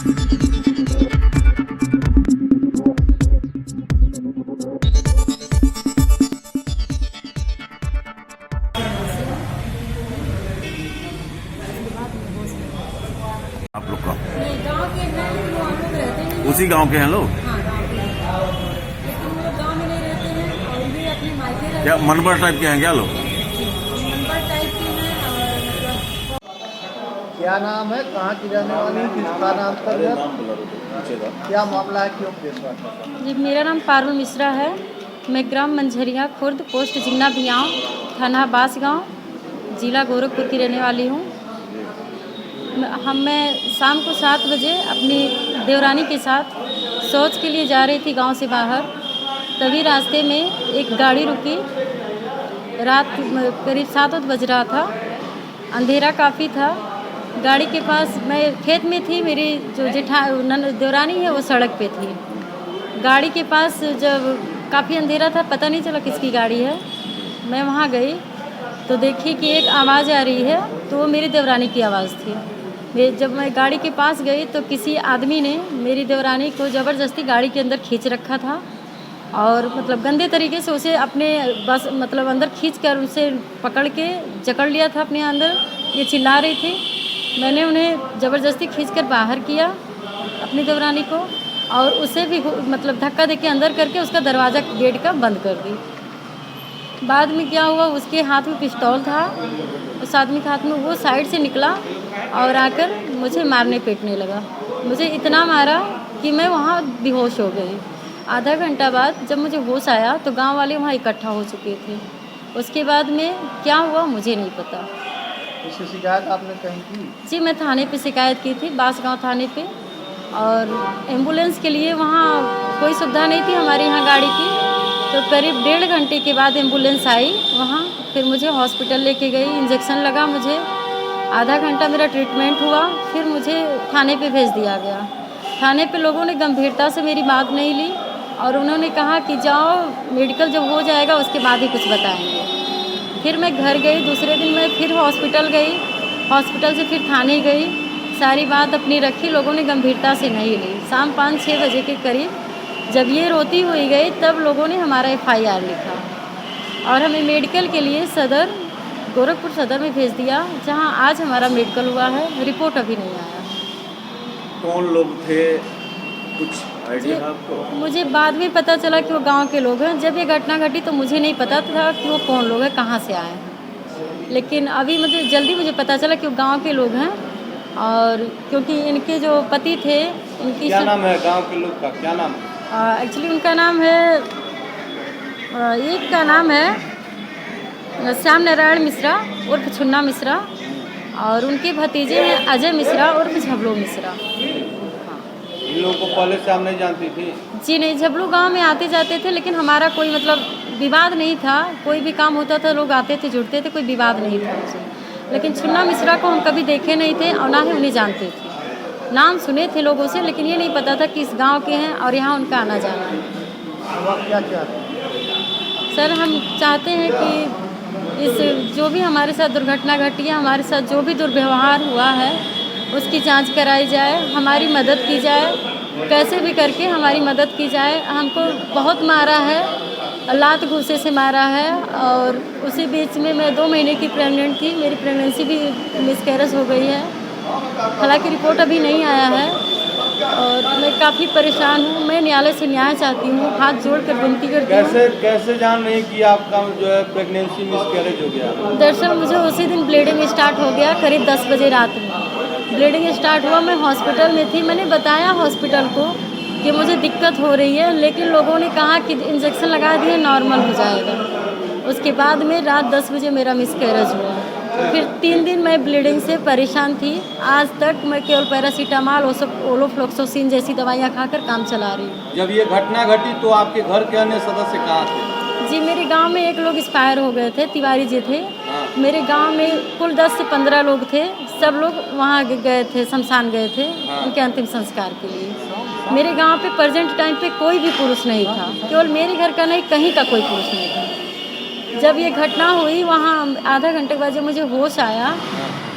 आप लोग का गाँव के हैं, वो हम लोग रहते नहीं। उसी गांव के हैं लोग? हाँ, गाँव के हैं। लेकिन वो लोग गाँव में नहीं रहते हैं और ये अपने मायके रहते क्या हैं। मनबर टाइप के हैं क्या लोग? नंबर टाइप के हैं और मतलब क्या नाम है, कहाँ की रहने वाली है, किसका नाम तक, क्या मामला है, क्यों केस हुआ? जी, मेरा नाम पारुल मिश्रा है। मैं ग्राम मंझरिया खुर्द, पोस्ट जिन्ना भियाँव, थाना बांसगांव, जिला गोरखपुर की रहने वाली हूँ। मैं शाम को 7 बजे अपनी देवरानी के साथ शौच के लिए जा रही थी गांव से बाहर। तभी रास्ते में एक गाड़ी रुकी। रात करीब 7 बज रहा था, अंधेरा काफ़ी था। गाड़ी के पास मैं खेत में थी, मेरी जो देवरानी है वो सड़क पे थी। गाड़ी के पास जब काफ़ी अंधेरा था, पता नहीं चला किसकी गाड़ी है। मैं वहाँ गई तो देखी कि एक आवाज़ आ रही है, तो वो मेरी देवरानी की आवाज़ थी। जब मैं गाड़ी के पास गई तो किसी आदमी ने मेरी देवरानी को ज़बरदस्ती गाड़ी के अंदर खींच रखा था और मतलब गंदे तरीके से उसे अपने बस मतलब अंदर खींच कर उसे पकड़ के जकड़ लिया था अपने अंदर। ये चिल्ला रही थी। मैंने उन्हें ज़बरदस्ती खींचकर बाहर किया अपनी देवरानी को, और उसे भी मतलब धक्का देके अंदर करके उसका दरवाज़ा गेट का बंद कर दी। बाद में क्या हुआ, उसके हाथ में पिस्तौल था, उस आदमी के हाथ में, वो साइड से निकला और आकर मुझे मारने पीटने लगा। मुझे इतना मारा कि मैं वहाँ बेहोश हो गई। आधा घंटा बाद जब मुझे होश आया तो गांव वाले वहाँ इकट्ठा हो चुके थे। उसके बाद में क्या हुआ मुझे नहीं पता। इसकी शिकायत आपने कहीं की? जी, मैं थाने पे शिकायत की थी, बांसगांव थाने पे, और एम्बुलेंस के लिए वहाँ कोई सुविधा नहीं थी हमारे यहाँ गाड़ी की। तो करीब 1.5 घंटे के बाद एम्बुलेंस आई वहाँ, फिर मुझे हॉस्पिटल लेके गई, इंजेक्शन लगा मुझे, आधा घंटा मेरा ट्रीटमेंट हुआ, फिर मुझे थाने पे भेज दिया गया। थाने पे लोगों ने गंभीरता से मेरी बात नहीं ली और उन्होंने कहा कि जाओ, मेडिकल जब हो जाएगा उसके बाद ही कुछ बताएंगे। फिर मैं घर गई, दूसरे दिन मैं फिर हॉस्पिटल गई, हॉस्पिटल से फिर थाने गई, सारी बात अपनी रखी, लोगों ने गंभीरता से नहीं ली। शाम 5-6 बजे के करीब जब ये रोती हुई गई तब लोगों ने हमारा FIR लिखा और हमें मेडिकल के लिए सदर, गोरखपुर सदर में भेज दिया, जहां आज हमारा मेडिकल हुआ है। रिपोर्ट अभी नहीं आया। कौन लोग थे, कुछ आइडिया है आपको? मुझे बाद में पता चला कि वो गांव के लोग हैं। जब ये घटना घटी तो मुझे नहीं पता था कि वो कौन लोग हैं, कहाँ से आए हैं, लेकिन अभी मुझे पता चला कि वो गाँव के लोग हैं। और क्योंकि इनके जो पति थे, इनकी क्या नाम है गांव के लोग का, क्या नाम है? एक्चुअली उनका नाम है, एक का नाम है श्याम नारायण मिश्रा उर्फ छुन्ना मिश्रा, और उनके भतीजे हैं अजय मिश्रा उर्फ झबलू मिश्रा। इन लोगों को पहले से आप नहीं जानती थी? जी नहीं, झबलू गांव में आते जाते थे, लेकिन हमारा कोई मतलब विवाद नहीं था। कोई भी काम होता था लोग आते थे, जुड़ते थे, कोई विवाद नहीं था उनसे। लेकिन छुन्ना मिश्रा को हम कभी देखे नहीं थे और ना ही उन्हें जानते थे। नाम सुने थे लोगों से, लेकिन ये नहीं पता था कि इस गांव के हैं और यहाँ उनका आना जाना है। अब आप क्या चाहते हैं? सर, हम चाहते हैं कि इस जो भी हमारे साथ दुर्घटना घटी है, हमारे साथ जो भी दुर्व्यवहार हुआ है, उसकी जांच कराई जाए, हमारी मदद की जाए, कैसे भी करके हमारी मदद की जाए। हमको बहुत मारा है, लात घूसे से मारा है, और उसी बीच में मैं 2 महीने की प्रेग्नेंट थी, मेरी प्रेगनेंसी भी मिसकैरेज हो गई है। हालांकि रिपोर्ट अभी नहीं आया है और मैं काफ़ी परेशान हूँ। मैं न्यायालय से न्याय चाहती हूँ, हाथ जोड़कर विनती करती हूँ। कैसे जान रही कि आपका जो है प्रेगनेंसी मिसकैरेज हो गया? दरअसल मुझे उसी दिन ब्लीडिंग स्टार्ट हो गया, करीब 10 बजे रात में ब्लीडिंग स्टार्ट हुआ। मैं हॉस्पिटल में थी, मैंने बताया हॉस्पिटल को कि मुझे दिक्कत हो रही है, लेकिन लोगों ने कहा कि इंजेक्शन लगा दिए, नॉर्मल हो जाएगा। उसके बाद में रात 10 बजे मेरा मिसकैरेज हुआ। फिर 3 दिन मैं ब्लीडिंग से परेशान थी। आज तक मैं केवल पैरासीटामॉल, ओलोफ्लोक्सोसिन जैसी दवाइयाँ खाकर काम चला रही हूँ। जब ये घटना घटी तो आपके घर के अन्य सदस्य कहाँ थे? जी, मेरे गांव में एक लोग एक्सपायर हो गए थे, तिवारी जी थे। हाँ। मेरे गांव में कुल 10 से 15 लोग थे, सब लोग वहाँ गए थे, शमशान गए थे। हाँ। उनके अंतिम संस्कार के लिए। मेरे गांव पे प्रेजेंट टाइम पे कोई भी पुरुष नहीं था, केवल मेरे घर का नहीं, कहीं का कोई पुरुष नहीं था। जब ये घटना हुई, वहाँ आधा घंटे बाद जब मुझे होश आया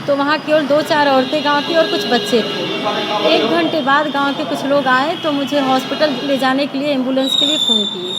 तो वहाँ केवल 2-4 औरतें गांव की और कुछ बच्चे थे। 1 घंटे बाद गांव के कुछ लोग आए तो मुझे हॉस्पिटल ले जाने के लिए एम्बुलेंस के लिए फ़ोन किए।